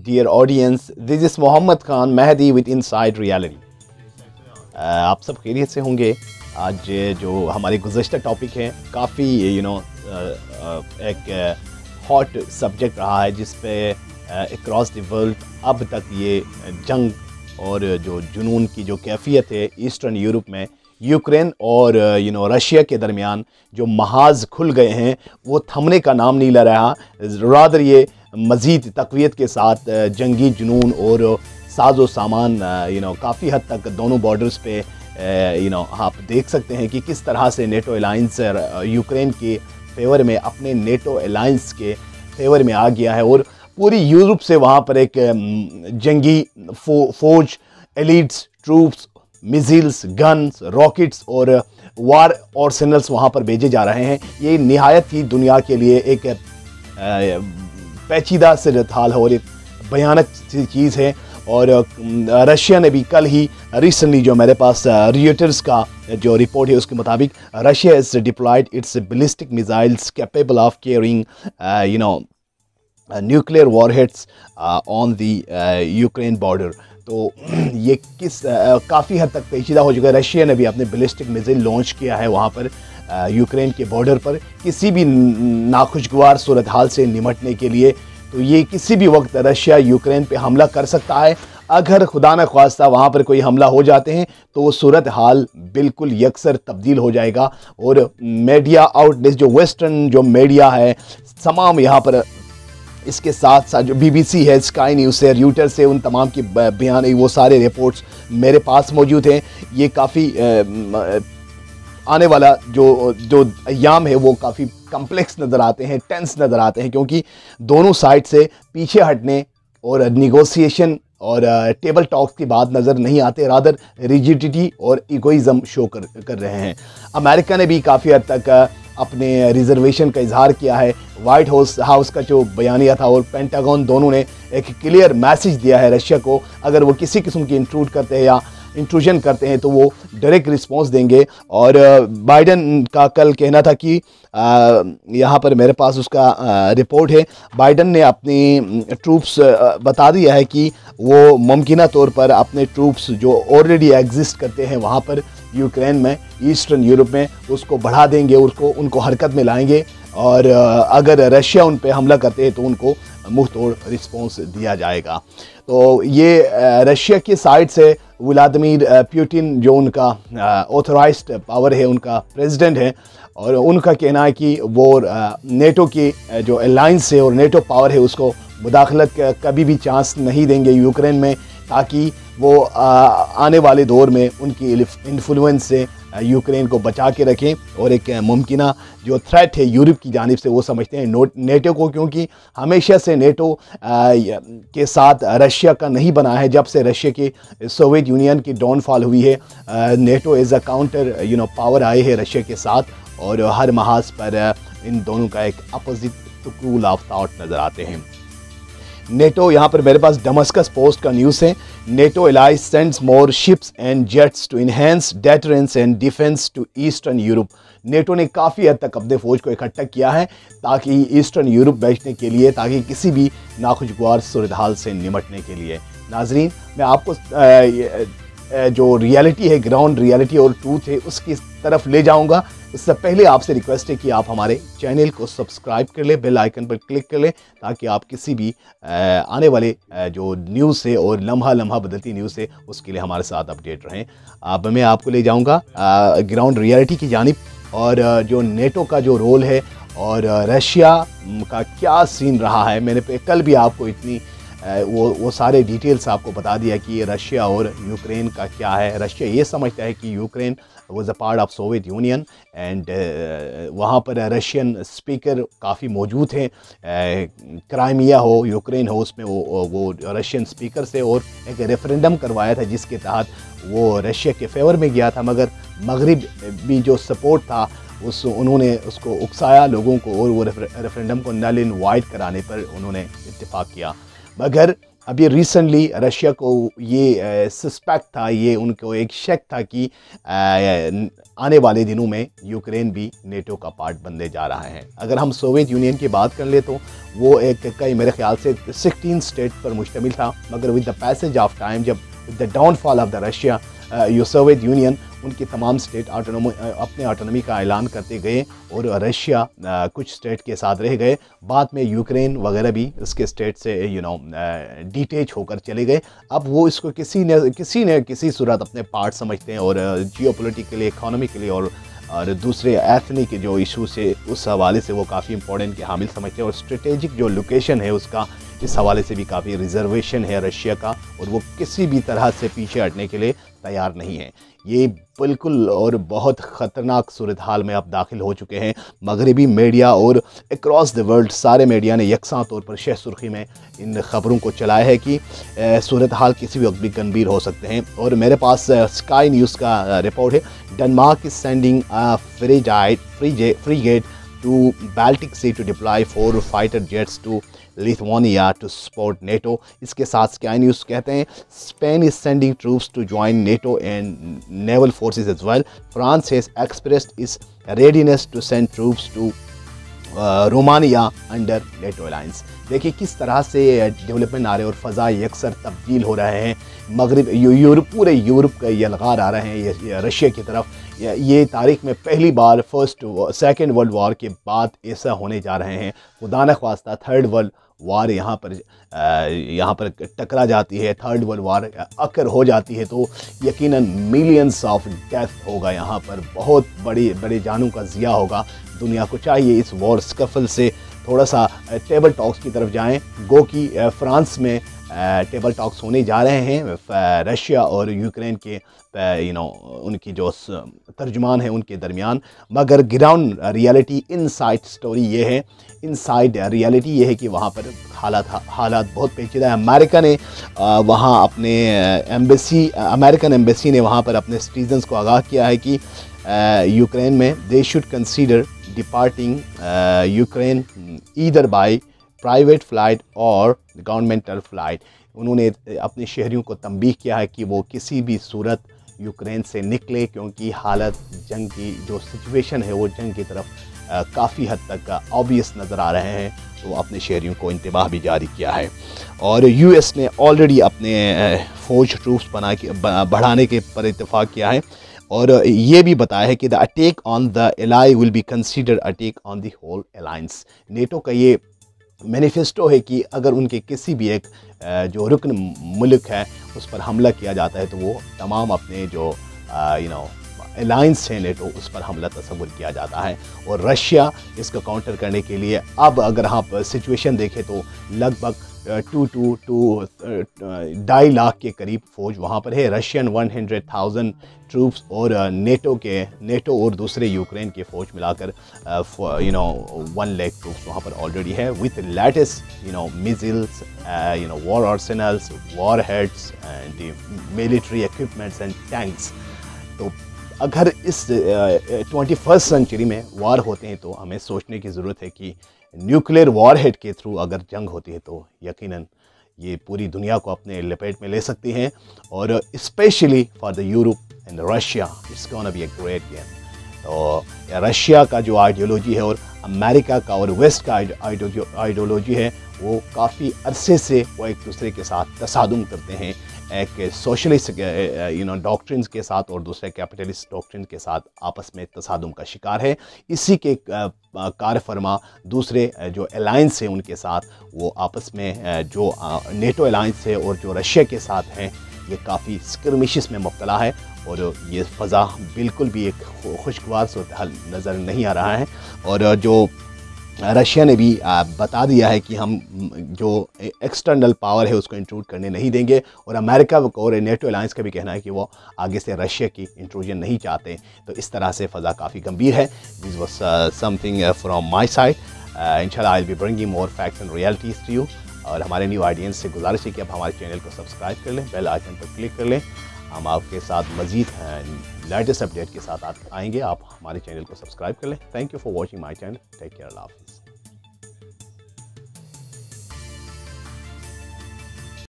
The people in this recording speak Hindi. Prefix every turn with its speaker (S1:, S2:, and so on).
S1: Dear audience, this is Mohammed Khan Mehdi with Inside Reality. आप सब खैरियत से होंगे। आज जो हमारे गुज़श्ता टॉपिक है काफ़ी एक हॉट सब्जेक्ट रहा है, जिस पे अक्रॉस द वर्ल्ड अब तक ये जंग और जो जुनून की जो कैफियत है ईस्टर्न यूरोप में यूक्रेन और रशिया के दरमियान जो महाज खुल गए हैं वो थमने का नाम नहीं ले रहा। रादर ये मज़ीद तक़वियत के साथ जंगी जुनून और साजो सामान काफ़ी हद तक दोनों बॉर्डर्स पे आप देख सकते हैं कि किस तरह से नेटो अलायंस यूक्रेन के फेवर में, अपने नेटो अलायंस के फेवर में आ गया है और पूरी यूरोप से वहाँ पर एक जंगी फौज, एलिट्स, ट्रूप्स, मिज़िल्स, गन्स, रॉकेट्स और वार आर्सेनल्स वहाँ पर भेजे जा रहे हैं। ये निहायत ही दुनिया के लिए एक पेचीदा सूरत हाल है और एक भयानक चीज़ है। और रशिया ने भी कल ही रिसेंटली जो मेरे पास रियटर्स का जो रिपोर्ट है उसके मुताबिक Russia is deployed its ballistic missiles capable of carrying nuclear warheads on the Ukraine border. तो ये काफ़ी हद तक पेचीदा हो चुका है। रशिया ने भी अपने बैलिस्टिक मिसाइल लॉन्च किया है वहाँ पर यूक्रेन के बॉर्डर पर किसी भी नाखुशगवार सूरत हाल से निमटने के लिए। तो ये किसी भी वक्त रशिया यूक्रेन पे हमला कर सकता है। अगर खुदा न ख्वास्ता वहाँ पर कोई हमला हो जाते हैं तो वो सूरत हाल बिल्कुल यकसर तब्दील हो जाएगा। और मीडिया आउटलेट्स जो वेस्टर्न जो मीडिया है तमाम यहाँ पर, इसके साथ साथ जो BBC है, स्काई न्यूज़ है, र्यूटर्स से, उन तमाम की बयान, वो सारे रिपोर्ट्स मेरे पास मौजूद हैं। ये काफ़ी आने वाला जो अय्याम है वो काफ़ी कम्प्लेक्स नज़र आते हैं, टेंस नज़र आते हैं, क्योंकि दोनों साइड से पीछे हटने और निगोसिएशन और टेबल टॉक्स की बात नज़र नहीं आते, रादर रिजिडिटी और इगोइज़म शो कर रहे हैं। अमेरिका ने भी काफ़ी हद तक अपने रिजर्वेशन का इजहार किया है। वाइट हाउस का जो बयानिया था और पेंटागन दोनों ने एक क्लियर मैसेज दिया है रशिया को, अगर वो किसी किस्म की इंट्रूजन करते हैं तो वो डायरेक्ट रिस्पॉन्स देंगे। और बाइडन का कल कहना था कि यहाँ पर मेरे पास उसका रिपोर्ट है, बाइडन ने अपनी ट्रूप्स बता दिया है कि वो मुमकिना तौर पर अपने ट्रूप्स जो ऑलरेडी एग्जिस्ट करते हैं वहाँ पर यूक्रेन में, ईस्टर्न यूरोप में, उसको बढ़ा देंगे, उनको हरकत में लाएंगे। और अगर रशिया उन पे हमला करते हैं तो उनको मुंह तोड़ रिस्पॉन्स दिया जाएगा। तो ये रशिया की साइड से व्लादिमीर पुतिन जो उनका ऑथराइज्ड पावर है, उनका प्रेसिडेंट है, और उनका कहना है कि वो नेटो की जो अलायंस है और नेटो पावर है उसको मुदाखलत कभी भी चांस नहीं देंगे यूक्रेन में, ताकि वो आने वाले दौर में उनकी इन्फ्लुएंस से यूक्रेन को बचा के रखें। और एक मुमकिना जो थ्रेट है यूरोप की जानिब से वो समझते हैं नेटो को, क्योंकि हमेशा से नेटो के साथ रशिया का नहीं बना है। जब से रशिया की सोवियत यूनियन की डाउनफॉल हुई है, NATO as a counter power आए है रशिया के साथ, और हर महाज पर इन दोनों का एक अपोजिट स्कूल ऑफ थॉट नज़र आते हैं। नेटो, यहाँ पर मेरे पास डमस्कस पोस्ट का न्यूज़ है, NATO allies sends more ships and jets to enhance deterrence and defence to eastern Europe. NATO ने काफ़ी हद तक अपने फ़ौज को इकट्ठा किया है ताकि ईस्टर्न यूरोप भेजने के लिए, ताकि किसी भी नाखुशगवार सूरत हाल से निमटने के लिए। नाजरीन, मैं आपको जो रियलिटी है, ग्राउंड रियलिटी और ट्रूथ है, उसकी तरफ ले जाऊंगा। उससे पहले आपसे रिक्वेस्ट है कि आप हमारे चैनल को सब्सक्राइब कर लें, बेल आइकन पर क्लिक कर लें, ताकि आप किसी भी आने वाले जो न्यूज़ है और लम्हा बदलती न्यूज़ है उसके लिए हमारे साथ अपडेट रहें। अब मैं आपको ले जाऊंगा ग्राउंड रियलिटी की जानिब, और जो नेटो का जो रोल है और रशिया का क्या सीन रहा है। मैंने कल भी आपको इतनी वो सारे डिटेल्स आपको बता दिया कि रशिया और यूक्रेन का क्या है। रशिया ये समझता है कि Ukraine was a part of Soviet union and वहाँ पर रशियन स्पीकर काफ़ी मौजूद हैं। क्राइमिया हो, यूक्रेन हो, उसमें वो रशियन स्पीकर से और एक रेफरेंडम करवाया था जिसके तहत वो रशिया के फेवर में गया था, मगर मगरिब भी जो सपोर्ट था उन्होंने उसको उकसाया लोगों को, और वो रेफरेंडम को नल इन वाइड कराने पर उन्होंने इत्तेफाक किया। मगर अभी रिसेंटली रशिया को ये सस्पेक्ट था, ये उनको एक शक था कि आने वाले दिनों में यूक्रेन भी नेटो का पार्ट बनने जा रहा है। अगर हम सोवियत यूनियन की बात कर ले तो वो एक कई मेरे ख्याल से 16 स्टेट पर मुश्तमिल था, मगर with the passage of time, जब the downfall of the Russia Soviet Union, उनके तमाम स्टेट अपने ऑटोनॉमी का ऐलान करते गए और रशिया कुछ स्टेट के साथ रह गए। बाद में यूक्रेन वगैरह भी उसके स्टेट से डिटेच होकर चले गए। अब वो इसको किसी न किसी सूरत अपने पार्ट समझते हैं और जियोपॉलिटिकली, इकोनॉमिकली और दूसरे एथनिक जो इशू से उस हवाले से वो काफ़ी इंपॉर्टेंट के हामिल समझते हैं। और स्ट्रेटेजिक जो लोकेशन है उसका इस हवाले से भी काफ़ी रिजर्वेशन है रशिया का, और वो किसी भी तरह से पीछे हटने के लिए तैयार नहीं है। ये बिल्कुल और बहुत ख़तरनाक सूरत हाल में अब दाखिल हो चुके हैं। मगरबी मीडिया और अक्रॉस द वर्ल्ड सारे मीडिया ने यकसा तौर पर शह सुर्खी में इन ख़बरों को चलाया है कि सूरत हाल किसी भी वक्त भी गंभीर हो सकते हैं। और मेरे पास स्काई न्यूज़ का रिपोर्ट है, Denmark is sending frigate to Baltic sea to deploy 4 fighter jets to Lithuania to support NATO. इसके साथ स्काई न्यूज़ कहते हैं Spain is sending troops to join NATO and naval forces as well. France has expressed is readiness to send troops to Romania under NATO alliance. देखिए किस तरह से डेवलपमेंट आ रहे हैं और फ़ज़ा यकसर तब्दील हो रहे हैं। मगरब यूरोप, पूरे यूरोप का यलगार आ रहे हैं ये रशिया की तरफ। ये तारीख में पहली बार सेकेंड वर्ल्ड वार के बाद ऐसा होने जा रहे हैं। खुदा न ख्वास्ता थर्ड वर्ल्ड वार यहाँ पर टकरा जाती है, थर्ड वर्ल्ड वार अकर हो जाती है तो यकीनन मिलियंस ऑफ डेथ होगा यहाँ पर, बहुत बड़े जानों का ज़िया होगा। दुनिया को चाहिए इस वॉर स्कफल से थोड़ा सा टेबल टॉक्स की तरफ जाएं। गो कि फ्रांस में टेबल टॉक्स होने जा रहे हैं रशिया और यूक्रेन के उनकी जो तर्जुमान है उनके दरमियान, मगर ग्राउंड रियलिटी इनसाइड स्टोरी ये है, इनसाइड रियलिटी ये है कि वहाँ पर हालात बहुत पेचीदा है। अमेरिका ने वहाँ अपने अमेरिकन एम्बेसी ने वहाँ पर अपने सिटीजन्स को आगाह किया है कि यूक्रेन में they should consider departing Ukraine either by private flight और गवर्नमेंटल फ़्लाइट। उन्होंने अपने शहरियों को तंबीह किया है कि वो किसी भी सूरत यूक्रेन से निकले, क्योंकि हालत जंग की जो सिचुएशन है वो जंग की तरफ काफ़ी हद तक ऑब्वियस नज़र आ रहे हैं। तो अपने शहरियों को इंतबाह भी जारी किया है। और यूएस ने ऑलरेडी अपने फ़ौज ट्रूप्स बढ़ाने के पर इत्तेफाक किया है और ये भी बताया है कि the attack on the ally will be considered attack on the whole alliance. NATO का ये मैनिफेस्टो है कि अगर उनके किसी भी एक जो रुकन मुल्क है उस पर हमला किया जाता है तो वो तमाम अपने जो अलायंस है नेटो उस पर हमला तस्वुर किया जाता है। और रशिया इसको काउंटर करने के लिए अब अगर आप सिचुएशन देखें तो लगभग 2.5 लाख के करीब फ़ौज वहाँ पर है। रशियन 100,000 ट्रूप्स और नेटो और दूसरे यूक्रेन के फ़ौज मिलाकर 1 लाख ट्रूप्स वहाँ पर ऑलरेडी है with latest missiles, war arsenals, warheads and military equipments and tanks. तो अगर इस 21st सेंचुरी में वार होते हैं तो हमें सोचने की ज़रूरत है कि न्यूक्लियर वॉरहेड के थ्रू अगर जंग होती है तो यकीनन ये पूरी दुनिया को अपने लपेट में ले सकती हैं। और specially for the Europe and Russia it's gonna be a great game. तो रशिया का जो आइडियोलॉजी है और अमेरिका का और वेस्ट का आइडियोलॉजी है वो काफ़ी अरसे से वो एक दूसरे के साथ तसादुम करते हैं, एक सोशलिस्ट डॉक्ट्रिन्स के साथ और दूसरे कैपिटलिस्ट डॉक्ट्रिन के साथ आपस में तसादुम का शिकार है। इसी के कार फरमा दूसरे जो अलायंस है उनके साथ वो आपस में जो नेटो अलायंस है और जो रशिया के साथ हैं ये काफ़ी स्कर्मिशेस में मुब्तला है और ये फ़ज़ा बिल्कुल भी एक खुशगवार सूरत हाल नज़र नहीं आ रहा है। और जो रशिया ने भी बता दिया है कि हम जो एक्सटर्नल पावर है उसको इंट्रूड करने नहीं देंगे और अमेरिका और नेटो अलायंस का भी कहना है कि वो आगे से रशिया की इंट्रूजन नहीं चाहते। तो इस तरह से फ़ज़ा काफ़ी गंभीर है। This was something from my side. इंशाल्लाह I will be bringing more facts and realities to you. और हमारे न्यू ऑडियंस से गुजारिश है कि आप हमारे चैनल को सब्सक्राइब कर लें, बेल आइकन पर क्लिक कर लें। हम आपके साथ मज़ीद लेटेस्ट अपडेट के साथ आएंगे। आप हमारे चैनल को सब्सक्राइब कर लें। Thank you for watching my channel. Take care. अल्लाह हाफ़िज़।